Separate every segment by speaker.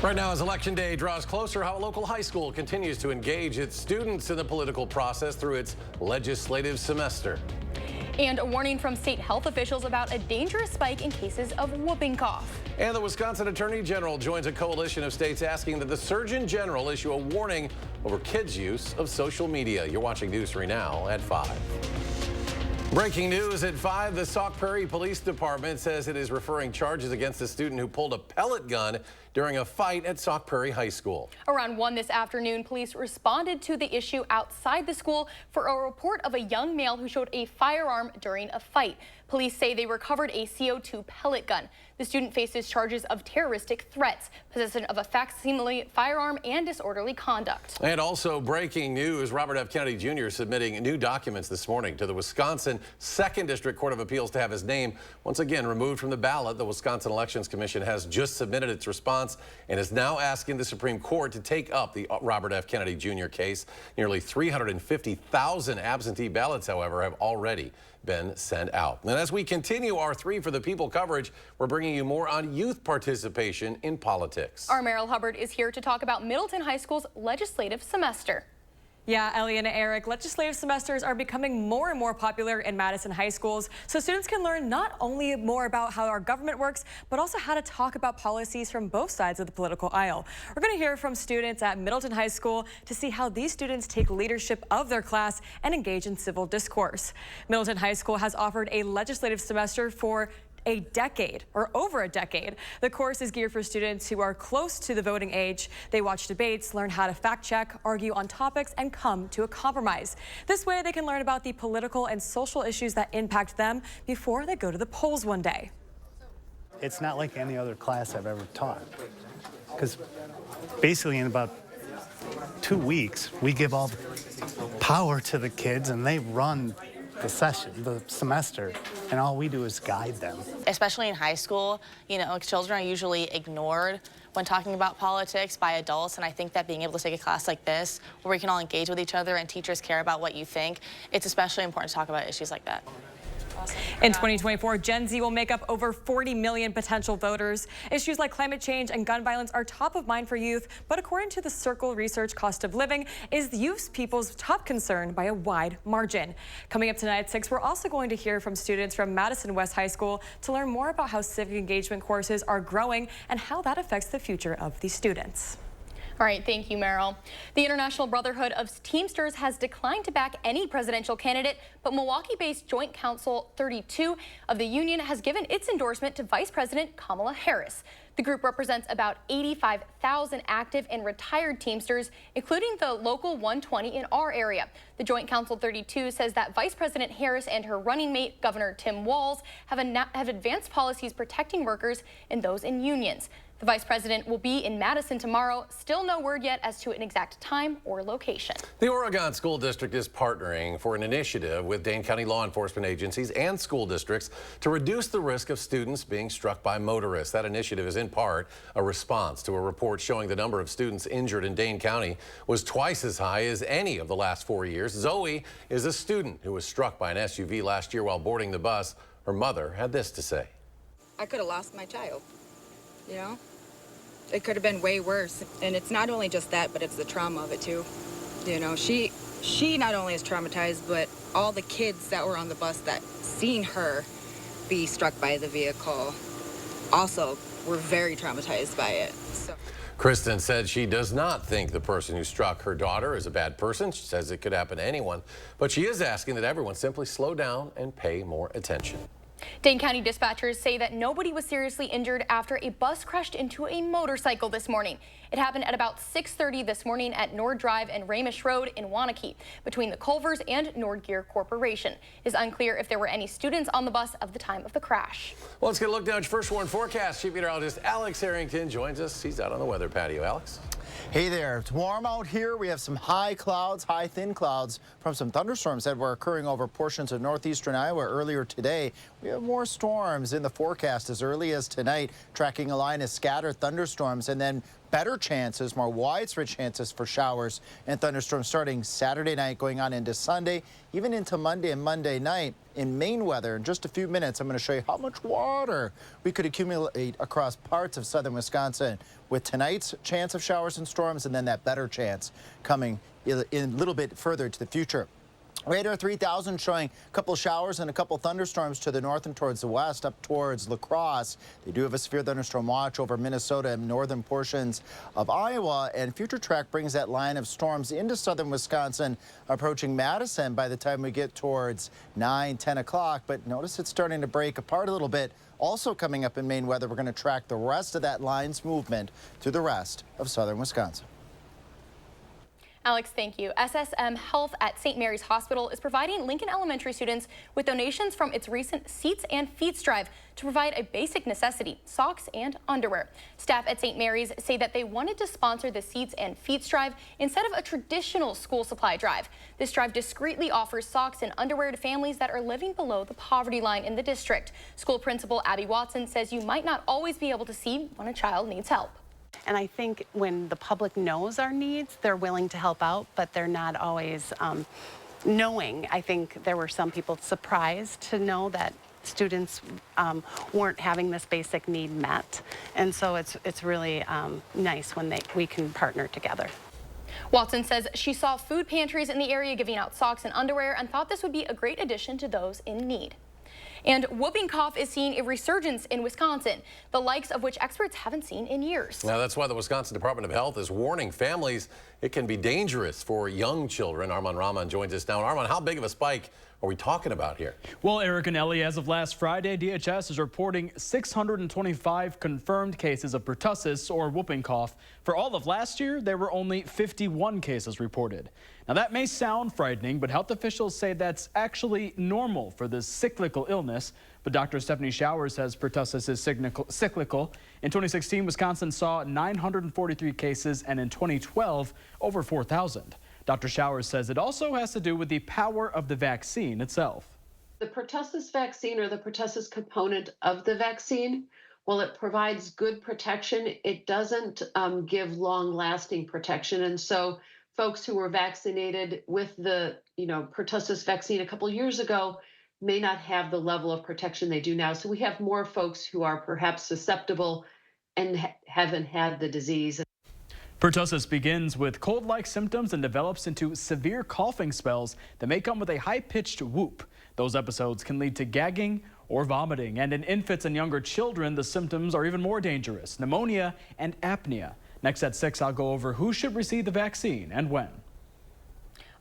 Speaker 1: Right now, as Election Day draws closer, how a local high school continues to engage its students in the political process through its legislative semester.
Speaker 2: And a warning from state health officials about a dangerous spike in cases of whooping cough.
Speaker 1: And the Wisconsin Attorney General joins a coalition of states asking that the Surgeon General issue a warning over kids' use of social media. You're watching News 3 Now at 5. Breaking news at 5, the Sauk Prairie Police Department says it is referring charges against a student who pulled a pellet gun during a fight at Sauk Prairie High School. Around 1 this afternoon, police responded to the issue outside the school for a report of a young male who showed a firearm during a fight. Police say they recovered a CO2 pellet gun. The student faces charges of terroristic threats, possession of a facsimile firearm, and disorderly conduct. And also breaking news, Robert F. Kennedy Jr. submitting new documents this morning to the Wisconsin 2nd District Court of Appeals to have his name once again removed from the ballot. The Wisconsin Elections Commission has just submitted its response and is now asking the Supreme Court to take up the Robert F. Kennedy Jr. case. Nearly 350,000 absentee ballots, however, have already been sent out. And as we continue our 3 for the People coverage, we're bringing you more on youth participation in politics. Our Meryl Hubbard is here to talk about Middleton High School's legislative semester.
Speaker 3: Yeah, Ellie and Eric, legislative semesters are becoming more and more popular in Madison high schools, so students can learn not only more about how our government works, but also how to talk about policies from both sides of the political aisle. We're going to hear from students at Middleton High School to see how these students take leadership of their class and engage in civil discourse. Middleton High School has offered a legislative semester for a decade or over a decade. The course is geared for students who are close to the voting age. They watch debates, learn how to fact check, argue on topics, and come to a compromise. This way they can learn about the political and social issues that impact them before they go to the polls one day.
Speaker 4: It's not like any other class I've ever taught, because basically in about 2 weeks we give all the power to the kids and they run the session, the semester, and all we do is guide them.
Speaker 5: Especially in high school, you know, children are usually ignored when talking about politics by adults, and I think that being able to take a class like this, where we can all engage with each other and teachers care about what you think, it's especially important to talk about issues like that.
Speaker 3: In 2024, Gen Z will make up over 40 million potential voters. Issues like climate change and gun violence are top of mind for youth, but according to the Circle Research, cost of living is youth people's top concern by a wide margin. Coming up tonight at 6, we're also going to hear from students from Madison West High School to learn more about how civic engagement courses are growing and how that affects the future of these students.
Speaker 2: All right, thank you, Meryl. The International Brotherhood of Teamsters has declined to back any presidential candidate, but Milwaukee-based Joint Council 32 of the union has given its endorsement to Vice President Kamala Harris. The group represents about 85,000 active and retired Teamsters, including the local 120 in our area. The Joint Council 32 says that Vice President Harris and her running mate, Governor Tim Walz, have advanced policies protecting workers and those in unions. The vice president will be in Madison tomorrow. Still no word yet as to an exact time or location.
Speaker 1: The Oregon School District is partnering for an initiative with Dane County law enforcement agencies and school districts to reduce the risk of students being struck by motorists. That initiative is in part a response to a report showing the number of students injured in Dane County was twice as high as any of the last 4 years. Zoe is a student who was struck by an SUV last year while boarding the bus. Her mother had this to say.
Speaker 6: I could have lost my child, you know? It could have been way worse. And it's not only just that, but it's the trauma of it too. You know, she not only is traumatized, but all the kids that were on the bus that seen her be struck by the vehicle also were very traumatized by it. So.
Speaker 1: Kristen said she does not think the person who struck her daughter is a bad person. She says it could happen to anyone, but she is asking that everyone simply slow down and pay more attention.
Speaker 2: Dane County dispatchers say that nobody was seriously injured after a bus crashed into a motorcycle this morning. It happened at about 6:30 this morning at Nord Drive and Ramish Road in Waunakee between the Culvers and Nord Gear Corporation. It is unclear if there were any students on the bus at the time of the crash. Well, let's get a look now at your first warn forecast. Chief Meteorologist Alex Harrington joins us. He's out on the weather patio. Alex?
Speaker 7: Hey there, it's warm out here. We have some high clouds, high thin clouds from some thunderstorms that were occurring over portions of northeastern Iowa earlier today. We have more storms in the forecast as early as tonight, tracking a line of scattered thunderstorms and then better chances, more widespread chances for showers and thunderstorms starting Saturday night going on into Sunday, even into Monday and Monday night. in Maine weather. In just a few minutes, I'm going to show you how much water we could accumulate across parts of southern Wisconsin with tonight's chance of showers and storms, and then that better chance coming in a little bit further to the future. Radar 3000 showing a couple showers and a couple thunderstorms to the north and towards the west, up towards La Crosse. They do have a severe thunderstorm watch over Minnesota and northern portions of Iowa. And Future Track brings that line of storms into southern Wisconsin, approaching Madison by the time we get towards 9, 10 o'clock. But notice it's starting to break apart a little bit. Also coming up in Maine weather, we're going to track the rest of that line's movement through the rest of southern Wisconsin.
Speaker 2: Alex, thank you. SSM Health at St. Mary's Hospital is providing Lincoln Elementary students with donations from its recent Seats and Feets drive to provide a basic necessity, socks and underwear. Staff at St. Mary's say that they wanted to sponsor the Seats and Feets drive instead of a traditional school supply drive. This drive discreetly offers socks and underwear to families that are living below the poverty line in the district. School principal Abby Watson says you might not always be able to see when a child needs help.
Speaker 8: And I think when the public knows our needs, they're willing to help out, but they're not always knowing. I think there were some people surprised to know that students weren't having this basic need met. And so it's really nice when we can partner together.
Speaker 2: Watson says she saw food pantries in the area giving out socks and underwear and thought this would be a great addition to those in need. And whooping cough is seeing a resurgence in Wisconsin, the likes of which experts haven't seen in years.
Speaker 1: Now, that's why the Wisconsin Department of Health is warning families it can be dangerous for young children. Armand Rahman joins us now. Armand, how big of a spike are we talking about here?
Speaker 9: Well, Eric and Ellie, as of last Friday, DHS is reporting 625 confirmed cases of pertussis or whooping cough. For all of last year, there were only 51 cases reported. Now, that may sound frightening, but health officials say that's actually normal for this cyclical illness. But Dr. Stephanie Showers says pertussis is cyclical. In 2016, Wisconsin saw 943 cases, and in 2012, over 4,000. Dr. Showers says it also has to do with the power of the vaccine itself.
Speaker 10: The pertussis vaccine, or the pertussis component of the vaccine, while it provides good protection, it doesn't give long-lasting protection. And so folks who were vaccinated with the pertussis vaccine a couple years ago may not have the level of protection they do now. So we have more folks who are perhaps susceptible and haven't had the disease.
Speaker 9: Pertussis begins with cold-like symptoms and develops into severe coughing spells that may come with a high-pitched whoop. Those episodes can lead to gagging or vomiting, and in infants and younger children, the symptoms are even more dangerous: pneumonia and apnea. Next at 6, I'll go over who should receive the vaccine and when.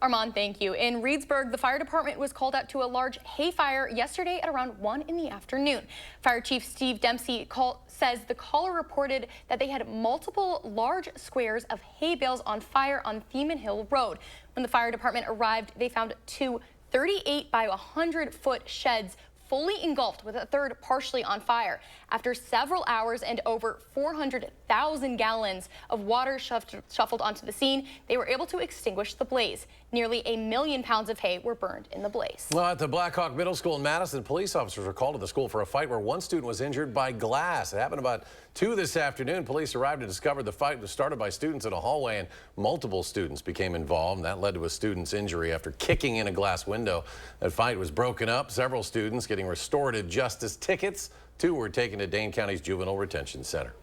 Speaker 2: Armand, thank you. In Reedsburg, the fire department was called out to a large hay fire yesterday at around 1 in the afternoon. Fire Chief Steve Dempsey says the caller reported that they had multiple large squares of hay bales on fire on Thiemann Hill Road. When the fire department arrived, they found 2 38 by 100-foot sheds fully engulfed, with a third partially on fire. After several hours and over 400,000 gallons of water shuffled onto the scene, they were able to extinguish the blaze. Nearly 1 million pounds of hay were burned in the blaze.
Speaker 1: Well, at the Black Hawk Middle School in Madison, police officers were called to the school for a fight where one student was injured by glass. It happened about 2 this afternoon. Police arrived and discovered the fight was started by students in a hallway, and multiple students became involved. And that led to a student's injury after kicking in a glass window. That fight was broken up. Several students getting restorative justice tickets. 2 were taken to Dane County's Juvenile Retention Center.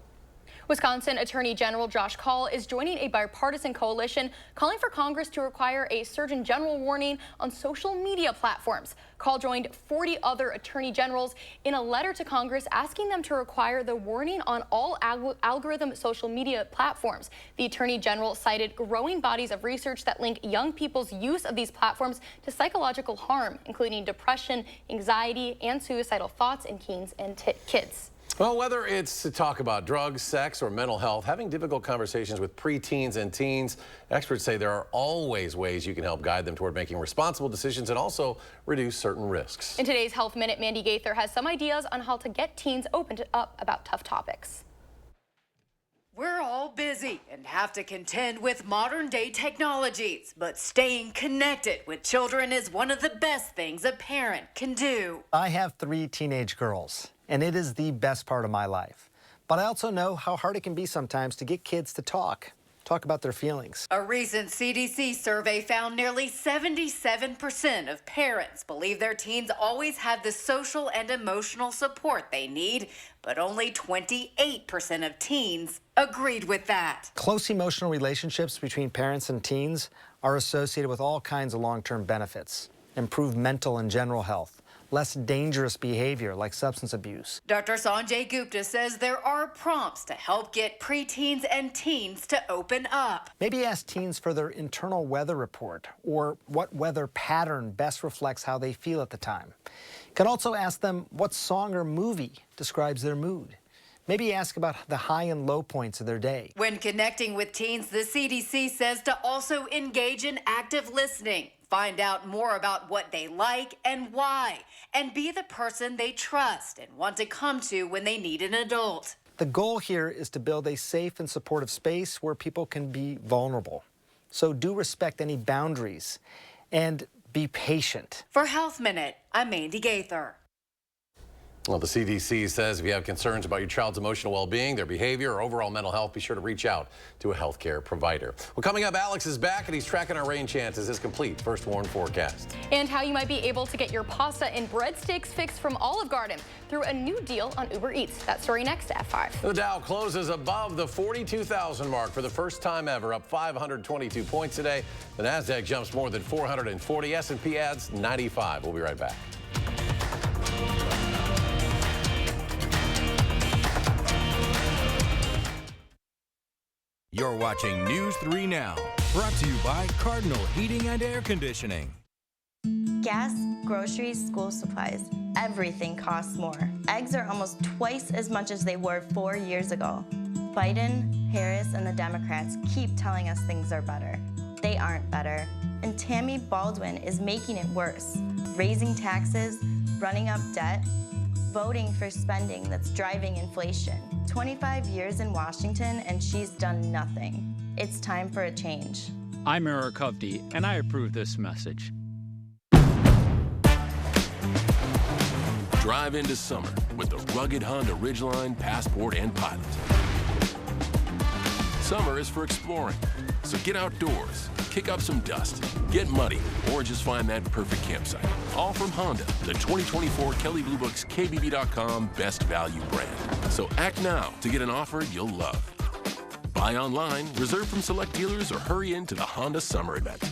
Speaker 2: Wisconsin Attorney General Josh Kaul is joining a bipartisan coalition calling for Congress to require a Surgeon General warning on social media platforms. Kaul joined 40 other attorney generals in a letter to Congress asking them to require the warning on all algorithm social media platforms. The Attorney General cited growing bodies of research that link young people's use of these platforms to psychological harm, including depression, anxiety, and suicidal thoughts in teens and kids.
Speaker 1: Well, whether it's to talk about drugs, sex, or mental health, having difficult conversations with preteens and teens, experts say there are always ways you can help guide them toward making responsible decisions and also reduce certain risks.
Speaker 2: In today's Health Minute, Mandy Gaither has some ideas on how to get teens opened up about tough topics.
Speaker 11: We're all busy and have to contend with modern-day technologies, but staying connected with children is one of the best things a parent can do.
Speaker 12: I have 3 teenage girls, and it is the best part of my life. But I also know how hard it can be sometimes to get kids to talk. talk about their feelings.
Speaker 11: A recent CDC survey found nearly 77% of parents believe their teens always have the social and emotional support they need, but only 28% of teens agreed with that.
Speaker 12: Close emotional relationships between parents and teens are associated with all kinds of long-term benefits. Improved mental and general health, less dangerous behavior like substance abuse.
Speaker 11: Dr. Sanjay Gupta says there are prompts to help get preteens and teens to open up.
Speaker 12: Maybe ask teens for their internal weather report or what weather pattern best reflects how they feel at the time. You can also ask them what song or movie describes their mood. Maybe ask about the high and low points of their day.
Speaker 11: When connecting with teens, the CDC says to also engage in active listening. Find out more about what they like and why, and be the person they trust and want to come to when they need an adult.
Speaker 12: The goal here is to build a safe and supportive space where people can be vulnerable. So do respect any boundaries and be patient.
Speaker 11: For Health Minute, I'm Mandy Gaither.
Speaker 1: Well, the CDC says if you have concerns about your child's emotional well-being, their behavior, or overall mental health, be sure to reach out to a healthcare provider. Well, coming up, Alex is back and he's tracking our rain chances. His complete First Warn forecast.
Speaker 2: And how you might be able to get your pasta and breadsticks fixed from Olive Garden through a new deal on Uber Eats. That story next at 5.
Speaker 1: The Dow closes above the 42,000 mark for the first time ever, up 522 points today. The Nasdaq jumps more than 440. S&P adds 95. We'll be right back.
Speaker 13: You're watching News 3 Now, brought to you by Cardinal Heating and Air Conditioning.
Speaker 14: Gas, groceries, school supplies, everything costs more. Eggs are almost twice as much as they were 4 years ago. Biden, Harris, and the Democrats keep telling us things are better. They aren't better. And Tammy Baldwin is making it worse, raising taxes, running up debt, voting for spending that's driving inflation. 25 years in Washington and she's done nothing. It's time for a change.
Speaker 15: I'm Eric Hovde, and I approve this message.
Speaker 16: Drive into summer with the rugged Honda Ridgeline, Passport, and Pilot. Summer is for exploring, so get outdoors, kick up some dust, get muddy, or just find that perfect campsite. All from Honda, the 2024 Kelley Blue Book's KBB.com Best Value brand. So act now to get an offer you'll love. Buy online, reserve from select dealers, or hurry into the Honda Summer Event.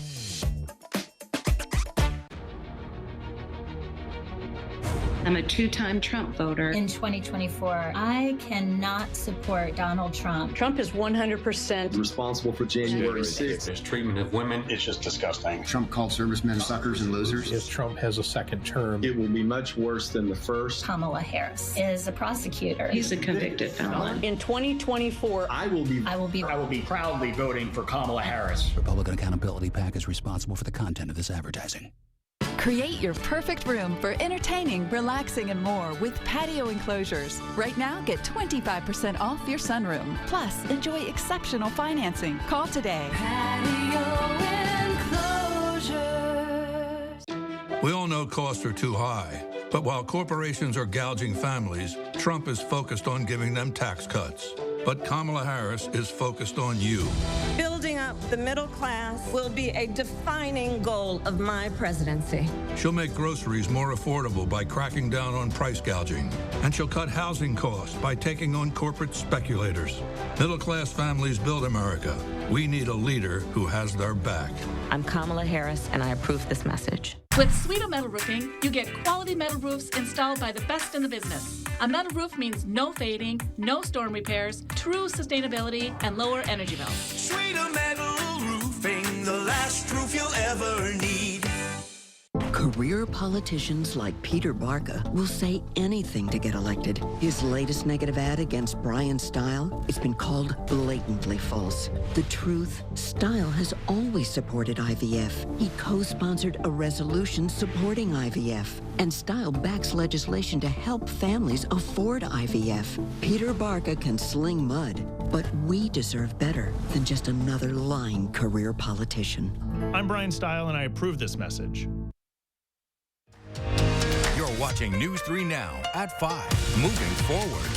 Speaker 17: I'm a two-time Trump voter.
Speaker 18: In 2024, I cannot support Donald Trump.
Speaker 17: Trump is 100%
Speaker 19: responsible for January 6th.
Speaker 20: His treatment of women is just disgusting.
Speaker 19: Trump called servicemen suckers and losers.
Speaker 20: If Trump has a second term,
Speaker 19: it will be much worse than the first.
Speaker 18: Kamala Harris is a prosecutor.
Speaker 17: He's a convicted felon. In 2024,
Speaker 19: I will be
Speaker 20: proudly voting for Kamala Harris.
Speaker 21: Republican Accountability PAC is responsible for the content of this advertising.
Speaker 22: Create your perfect room for entertaining, relaxing, and more with patio enclosures. Right now, get 25% off your sunroom. Plus, enjoy exceptional financing. Call today.
Speaker 23: Patio enclosures.
Speaker 24: We all know costs are too high, but while corporations are gouging families, Trump is focused on giving them tax cuts. But Kamala Harris is focused on you.
Speaker 25: Building up the middle class will be a defining goal of my presidency.
Speaker 24: She'll make groceries more affordable by cracking down on price gouging. And she'll cut housing costs by taking on corporate speculators. Middle-class families build America. We need a leader who has their back.
Speaker 25: I'm Kamala Harris, and I approve this message.
Speaker 26: With Sweeto Metal Roofing, you get quality metal roofs installed by the best in the business. A metal roof means no fading, no storm repairs, true sustainability, and lower energy bills.
Speaker 23: Sweeto Metal Roofing, the last roof you'll ever need.
Speaker 27: Career politicians like Peter Barca will say anything to get elected. His latest negative ad against Brian Style, it's been called blatantly false. The truth, Style has always supported IVF. He co-sponsored a resolution supporting IVF. And Style backs legislation to help families afford IVF. Peter Barca can sling mud, but we deserve better than just another lying career politician.
Speaker 28: I'm Brian Style, and I approve this message.
Speaker 13: You're watching News 3 Now at 5. Moving forward.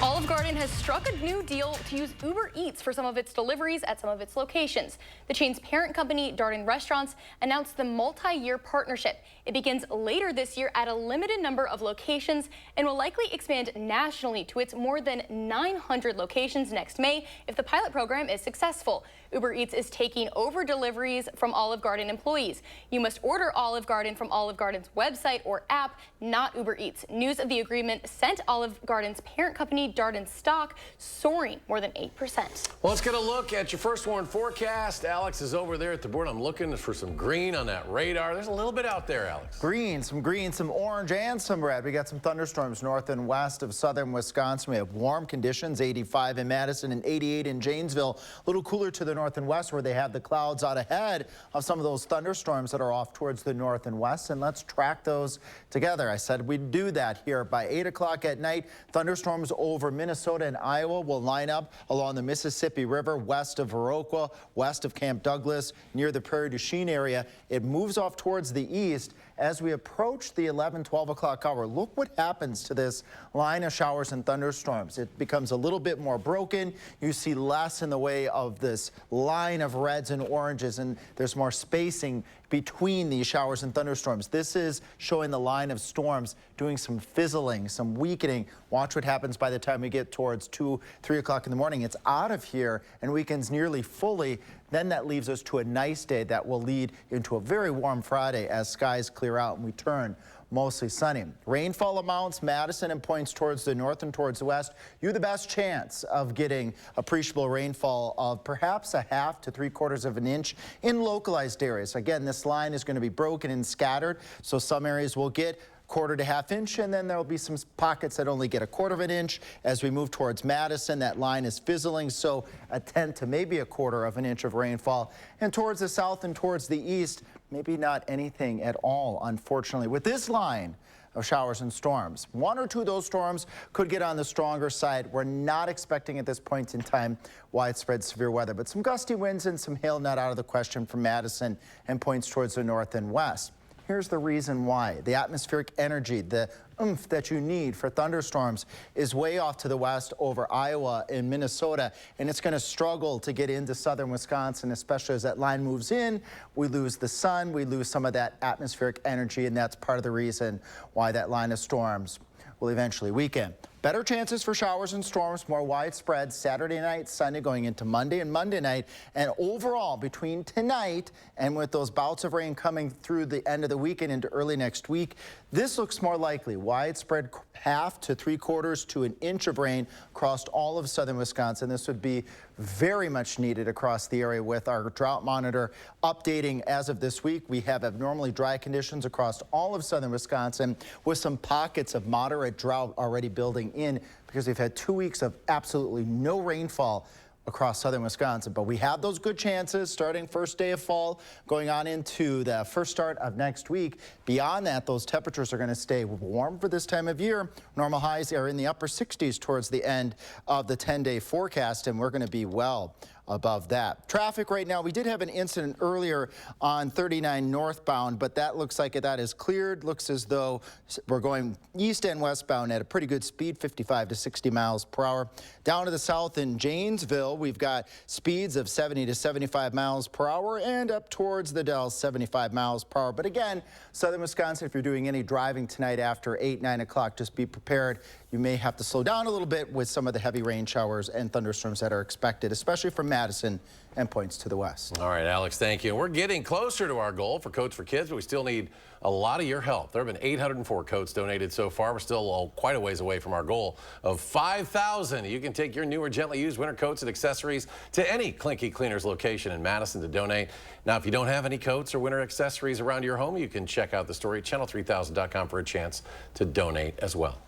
Speaker 2: Olive Garden has has struck a new deal to use Uber Eats for some of its deliveries at some of its locations. The chain's parent company, Darden Restaurants, announced the multi-year partnership. It begins later this year at a limited number of locations and will likely expand nationally to its more than 900 locations next May if the pilot program is successful. Uber Eats is taking over deliveries from Olive Garden employees. You must order Olive Garden from Olive Garden's website or app, not Uber Eats. News of the agreement sent Olive Garden's parent company, Darden stock, soaring more than 8%.
Speaker 1: Well, let's get a look at your first warn forecast. Alex is over there at the board. I'm looking for some green on that radar. There's a little bit out there, Alex.
Speaker 3: Green, some orange, and some red. We got some thunderstorms north and west of southern Wisconsin. We have warm conditions, 85 in Madison and 88 in Janesville. A little cooler to the north and west where they have the clouds out ahead of some of those thunderstorms that are off towards the north and west. And let's track those together. I said we'd do that here by 8 o'clock at night. Thunderstorms over Minnesota and Iowa will line up along the Mississippi River west of Viroqua, west of Camp Douglas, near the Prairie du Chien area. It moves off towards the east. As we approach the 11, 12 o'clock hour, look what happens to this line of showers and thunderstorms. It becomes a little bit more broken. You see less in the way of this line of reds and oranges, and there's more spacing between these showers and thunderstorms. This is showing the line of storms doing some fizzling, some weakening. Watch what happens by the time we get towards 2, 3 o'clock in the morning. It's out of here and weakens nearly fully. Then that leaves us to a nice day that will lead into a very warm Friday as skies clear out and we turn mostly sunny. Rainfall amounts, Madison and points towards the north and towards the west. You have the best chance of getting appreciable rainfall of perhaps a half to 3/4 of an inch in localized areas. Again, this line is going to be broken and scattered, so some areas will get 1/4 to ½ inch, and then there will be some pockets that only get 1/4 of an inch. As we move towards Madison, that line is fizzling, so a 1/10 to maybe 1/4 of an inch of rainfall. And towards the south and towards the east, maybe not anything at all, unfortunately. With this line of showers and storms, 1 or 2 of those storms could get on the stronger side. We're not expecting at this point in time widespread severe weather, but some gusty winds and some hail not out of the question from Madison and points towards the north and west. Here's the reason why. The atmospheric energy, the oomph that you need for thunderstorms is way off to the west over Iowa and Minnesota, and it's going to struggle to get into southern Wisconsin, especially as that line moves in. We lose the sun, we lose some of that atmospheric energy, and that's part of the reason why that line of storms will eventually weaken. Better chances for showers and storms, more widespread Saturday night, Sunday going into Monday and Monday night. And overall, between tonight and with those bouts of rain coming through the end of the weekend into early next week, this looks more likely. Widespread 1/2 to 3/4 to an inch of rain across all of southern Wisconsin. This would be very much needed across the area with our drought monitor updating as of this week. We have abnormally dry conditions across all of southern Wisconsin with some pockets of moderate drought already building in because we've had 2 weeks of absolutely no rainfall across southern Wisconsin. But we have those good chances starting first day of fall, going on into the first start of next week. Beyond that, those temperatures are going to stay warm for this time of year. Normal highs are in the upper 60s towards the end of the 10-day forecast, and we're going to be well above that. Traffic right now, we did have an incident earlier on 39 northbound, but that looks like that is cleared. Looks as though we're going east and westbound at a pretty good speed, 55 to 60 miles per hour. Down to the south in Janesville, we've got speeds of 70 to 75 miles per hour, and up towards the Dells, 75 miles per hour. But again, southern Wisconsin, if you're doing any driving tonight after 8, 9 o'clock, just be prepared. You may have to slow down a little bit with some of the heavy rain showers and thunderstorms that are expected, especially from Madison and points to the west.
Speaker 1: All right, Alex, thank you. We're getting closer to our goal for Coats for Kids, but we still need a lot of your help. There have been 804 coats donated so far. We're still quite a ways away from our goal of 5,000. You can take your new or gently used winter coats and accessories to any Clinky Cleaners location in Madison to donate. Now, if you don't have any coats or winter accessories around your home, you can check out the story at channel3000.com for a chance to donate as well.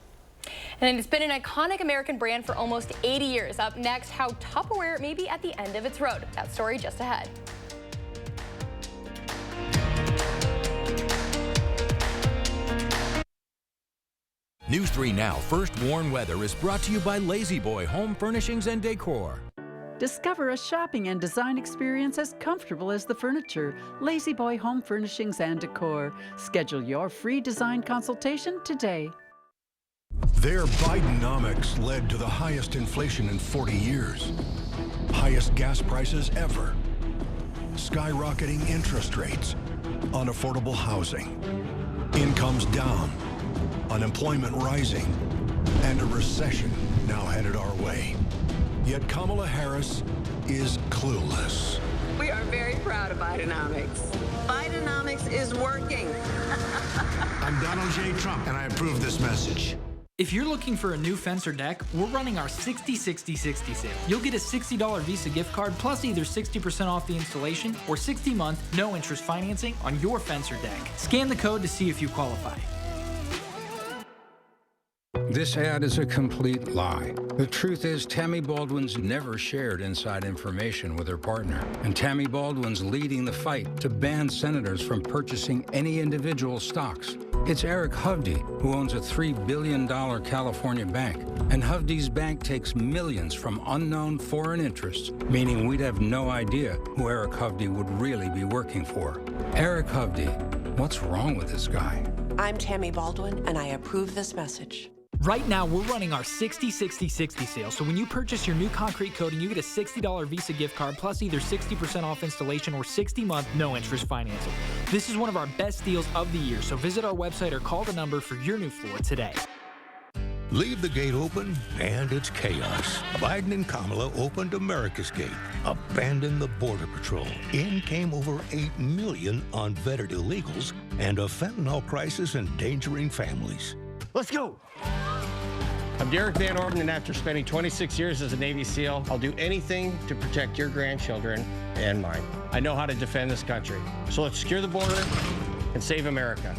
Speaker 2: And it's been an iconic American brand for almost 80 years. Up next, how Tupperware may be at the end of its road. That story just ahead.
Speaker 13: News 3 Now First Warn Weather is brought to you by Lazy Boy Home Furnishings and Decor.
Speaker 22: Discover a shopping and design experience as comfortable as the furniture. Lazy Boy Home Furnishings and Decor. Schedule your free design consultation today.
Speaker 24: Their Bidenomics led to the highest inflation in 40 years, highest gas prices ever, skyrocketing interest rates, unaffordable housing, incomes down, unemployment rising, and a recession now headed our way. Yet Kamala Harris is clueless.
Speaker 25: We are very proud of Bidenomics. Bidenomics is working.
Speaker 23: I'm Donald J. Trump, and I approve this message.
Speaker 4: If you're looking for a new fence or deck, we're running our 60-60-60 sale. You'll get a $60 Visa gift card plus either 60% off the installation or 60-month no-interest financing on your fence or deck. Scan the code to see if you qualify.
Speaker 21: This ad is a complete lie. The truth is, Tammy Baldwin's never shared inside information with her partner. And Tammy Baldwin's leading the fight to ban senators from purchasing any individual stocks. It's Eric Hovde, who owns a $3 billion California bank. And Hovde's bank takes millions from unknown foreign interests, meaning we'd have no idea who Eric Hovde would really be working for. Eric Hovde, what's wrong with this guy?
Speaker 5: I'm Tammy Baldwin, and I approve this message.
Speaker 4: Right now, we're running our 60-60-60 sale. So when you purchase your new concrete coating, you get a $60 Visa gift card plus either 60% off installation or 60-month no-interest financing. This is one of our best deals of the year, so visit our website or call the number for your new floor today.
Speaker 24: Leave the gate open, and it's chaos. Biden and Kamala opened America's gate, abandoned the Border Patrol. In came over 8 million unvetted illegals and a fentanyl crisis endangering families.
Speaker 20: Let's go. I'm Derek Van Orden, and after spending 26 years as a Navy SEAL, I'll do anything to protect your grandchildren and mine. I know how to defend this country. So let's secure the border and save America.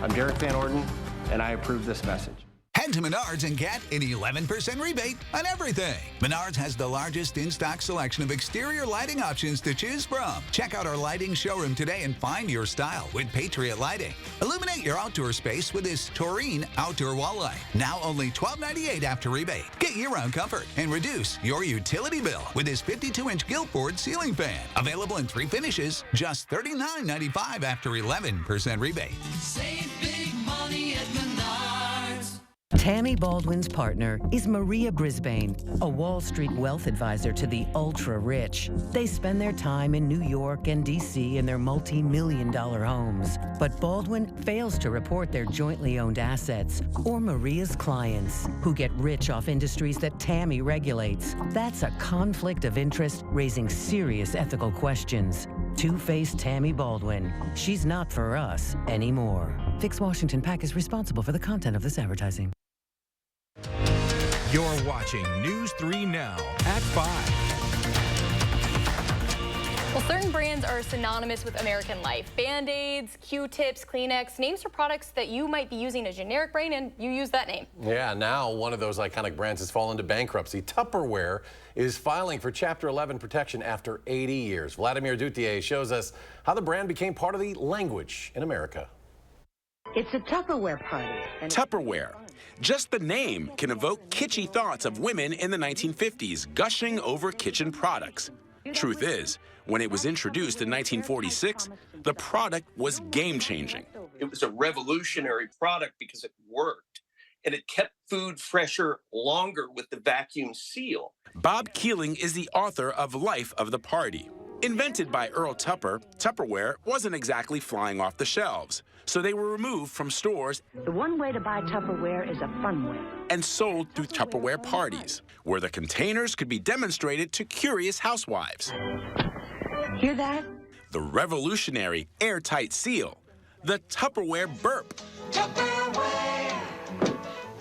Speaker 20: I'm Derek Van Orden, and I approve this message.
Speaker 6: Head to Menards and get an 11% rebate on everything. Menards has the largest in-stock selection of exterior lighting options to choose from. Check out our lighting showroom today and find your style with Patriot Lighting. Illuminate your outdoor space with this Taurine outdoor wall light. Now only $12.98 after rebate. Get year-round comfort and reduce your utility bill with this 52-inch Guilford ceiling fan. Available in 3 finishes, just $39.95 after 11% rebate.
Speaker 23: Save big money at Menards.
Speaker 7: Tammy Baldwin's partner is Maria Brisbane, a Wall Street wealth advisor to the ultra-rich. They spend their time in New York and D.C. in their multi-million-dollar homes. But Baldwin fails to report their jointly owned assets or Maria's clients, who get rich off industries that Tammy regulates. That's a conflict of interest raising serious ethical questions. Two-faced Tammy Baldwin. She's not for us anymore. Fix Washington PAC is responsible for the content of this advertising.
Speaker 13: You're watching News 3 Now at 5.
Speaker 2: Well, certain brands are synonymous with American life. Band-Aids, Q-tips, Kleenex, names for products that you might be using a generic brand and you use that name.
Speaker 1: Yeah, now one of those iconic brands has fallen into bankruptcy. Tupperware is filing for Chapter 11 protection after 80 years. Vladimir Duthier shows us how the brand became part of the language in America.
Speaker 8: It's a Tupperware party.
Speaker 9: Tupperware. Just the name can evoke kitschy thoughts of women in the 1950s gushing over kitchen products. Truth is, when it was introduced in 1946, the product was game-changing.
Speaker 10: It was a revolutionary product because it worked, and it kept food fresher longer with the vacuum seal.
Speaker 9: Bob Keeling is the author of Life of the Party. Invented by Earl Tupper, Tupperware wasn't exactly flying off the shelves, so they were removed from stores.
Speaker 8: The one way to buy Tupperware is a fun way.
Speaker 9: And sold through Tupperware parties, where the containers could be demonstrated to curious housewives.
Speaker 8: Hear that?
Speaker 9: The revolutionary airtight seal, the Tupperware burp.
Speaker 23: Tupperware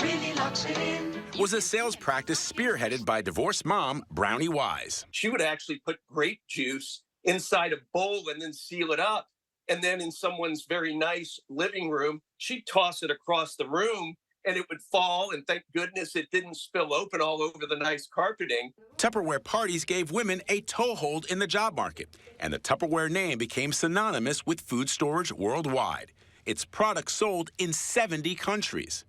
Speaker 23: really locks it in.
Speaker 9: Was a sales practice spearheaded by divorced mom, Brownie Wise.
Speaker 10: She would actually put grape juice inside a bowl and then seal it up. And then in someone's very nice living room, she'd toss it across the room and it would fall. And thank goodness it didn't spill open all over the nice carpeting.
Speaker 9: Tupperware parties gave women a toehold in the job market, and the Tupperware name became synonymous with food storage worldwide. Its products sold in 70 countries.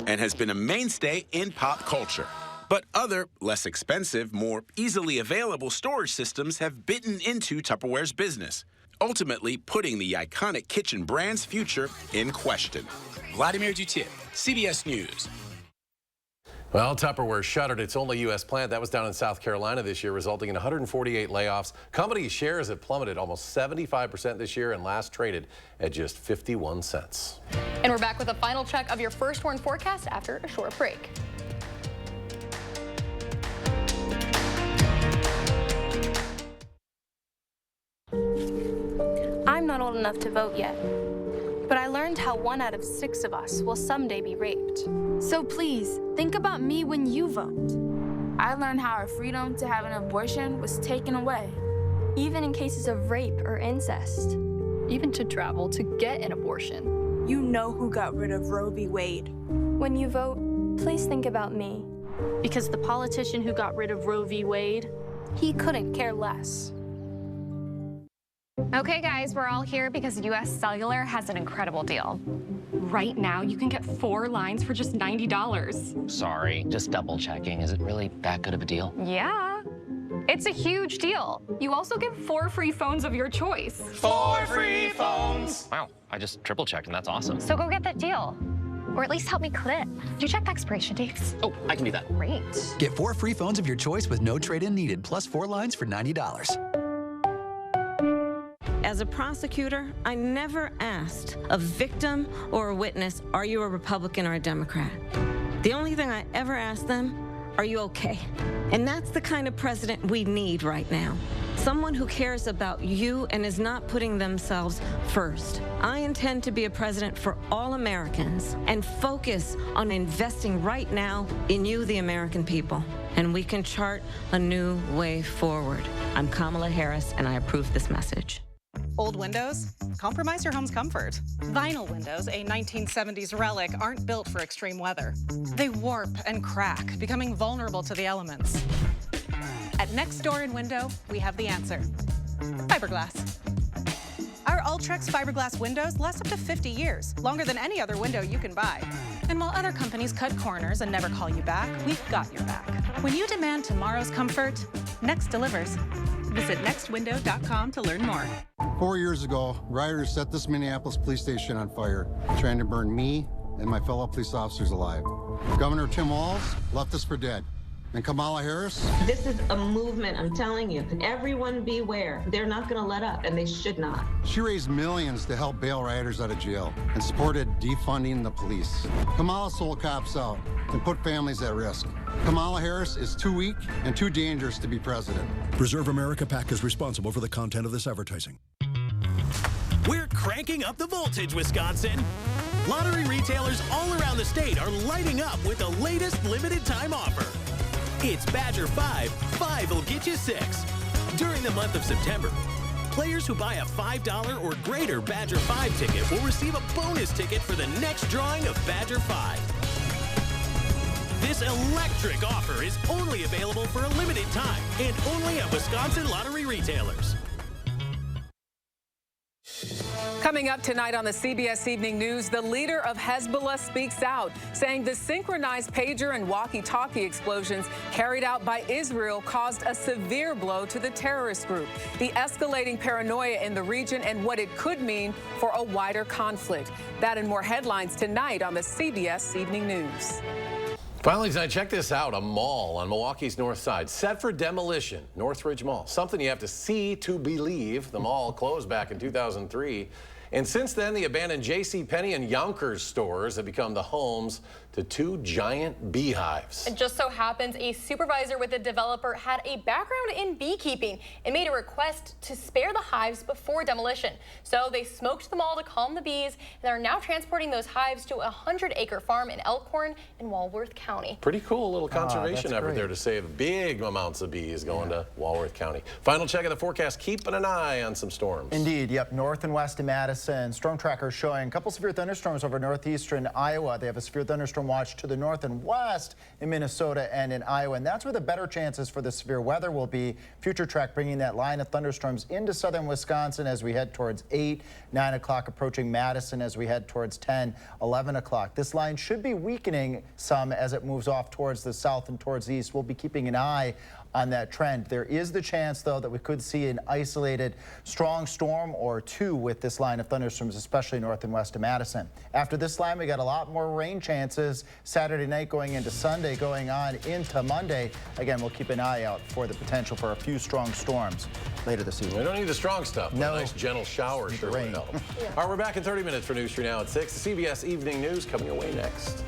Speaker 9: And has been a mainstay in pop culture. But other, less expensive, more easily available storage systems have bitten into Tupperware's business. ultimately putting the iconic kitchen brand's future in question. Vladimir Duthier, CBS News.
Speaker 1: Well, Tupperware shuttered its only U.S. plant. That was down in South Carolina this year, resulting in 148 layoffs. Company shares have plummeted almost 75% this year and last traded at just 51 cents.
Speaker 2: And we're back with a final check of your first warn forecast after a short break.
Speaker 11: I'm not old enough to vote yet, but I learned how 1 out of 6 of us will someday be raped.
Speaker 12: So please, think about me when you vote. I learned how our freedom to have an abortion was taken away.
Speaker 11: Even in cases of rape or incest.
Speaker 2: Even to travel to get an abortion.
Speaker 12: You know who got rid of Roe v. Wade.
Speaker 11: When you vote, please think about me.
Speaker 12: Because the politician who got rid of Roe v. Wade,
Speaker 11: he couldn't care less.
Speaker 14: Okay, guys, we're all here because US Cellular has an incredible deal. Right now, you can get 4 lines for just $90.
Speaker 15: Sorry, just double checking. Is it really that good of a deal?
Speaker 14: Yeah, it's a huge deal. You also get 4 free phones of your choice.
Speaker 15: 4 free phones! Wow, I just triple checked and that's awesome.
Speaker 14: So go get that deal. Or at least help me clip. Did you check the expiration dates?
Speaker 15: Oh, I can do that.
Speaker 14: Great.
Speaker 16: Get 4 free phones of your choice with no trade-in needed, plus 4 lines for $90.
Speaker 25: As a prosecutor, I never asked a victim or a witness, are you a Republican or a Democrat? The only thing I ever asked them, are you okay? And that's the kind of president we need right now. Someone who cares about you and is not putting themselves first. I intend to be a president for all Americans and focus on investing right now in you, the American people. And we can chart a new way forward. I'm Kamala Harris, and I approve this message.
Speaker 17: Old windows? Compromise your home's comfort. Vinyl windows, a 1970s relic, aren't built for extreme weather. They warp and crack, becoming vulnerable to the elements. At Next Door in Window, we have the answer. Fiberglass. Our Ultrex fiberglass windows last up to 50 years, longer than any other window you can buy. And while other companies cut corners and never call you back, we've got your back. When you demand tomorrow's comfort, Next delivers. Visit nextwindow.com to learn more.
Speaker 18: 4 years ago, rioters set this Minneapolis police station on fire, trying to burn me and my fellow police officers alive. Governor Tim Walz left us for dead. And Kamala Harris?
Speaker 25: This is a movement, I'm telling you. Everyone beware. They're not going to let up, and they should not.
Speaker 18: She raised millions to help bail rioters out of jail and supported defunding the police. Kamala sold cops out and put families at risk. Kamala Harris is too weak and too dangerous to be president.
Speaker 19: Preserve America PAC is responsible for the content of this advertising.
Speaker 29: We're cranking up the voltage, Wisconsin. Lottery retailers all around the state are lighting up with the latest limited time offer. It's Badger 5, 5 will get you 6. During the month of September, players who buy a $5 or greater Badger 5 ticket will receive a bonus ticket for the next drawing of Badger 5. This electric offer is only available for a limited time and only at Wisconsin lottery retailers.
Speaker 30: Coming up tonight on the CBS Evening News, the leader of Hezbollah speaks out, saying the synchronized pager and walkie-talkie explosions carried out by Israel caused a severe blow to the terrorist group, the escalating paranoia in the region, and what it could mean for a wider conflict. That and more headlines tonight on the CBS Evening News.
Speaker 1: Finally tonight, check this out. A mall on Milwaukee's north side set for demolition. Northridge Mall. Something you have to see to believe. The mall closed back in 2003. And since then, the abandoned JCPenney and Yonkers stores have become the homes to 2 giant beehives.
Speaker 2: It just so happens a supervisor with the developer had a background in beekeeping and made a request to spare the hives before demolition. So they smoked them all to calm the bees, and are now transporting those hives to a 100-acre farm in Elkhorn in Walworth County.
Speaker 1: Pretty cool little conservation effort there to save big amounts of bees going to Walworth County. Final check of the forecast, keeping an eye on some storms.
Speaker 3: Indeed, yep, north and west of Madison. Storm trackers showing a couple severe thunderstorms over northeastern Iowa. They have a severe thunderstorm watch to the north and west in Minnesota and in Iowa, and that's where the better chances for the severe weather will be. Future track bringing that line of thunderstorms into southern Wisconsin as we head towards 8, 9 o'clock, approaching Madison as we head towards 10, 11 o'clock. This line should be weakening some as it moves off towards the south and towards the east. We'll be keeping an eye on that trend. There is the chance, though, that we could see an isolated strong storm or two with this line of thunderstorms, especially north and west of Madison. After this line, we got a lot more rain chances Saturday night going into Sunday, going on into Monday. Again, we'll keep an eye out for the potential for a few strong storms later this evening.
Speaker 1: We don't need the strong stuff.
Speaker 3: No.
Speaker 1: A nice gentle shower sure will help. All right, we're back in 30 minutes for News 3 Now at 6. The CBS Evening News coming your way next.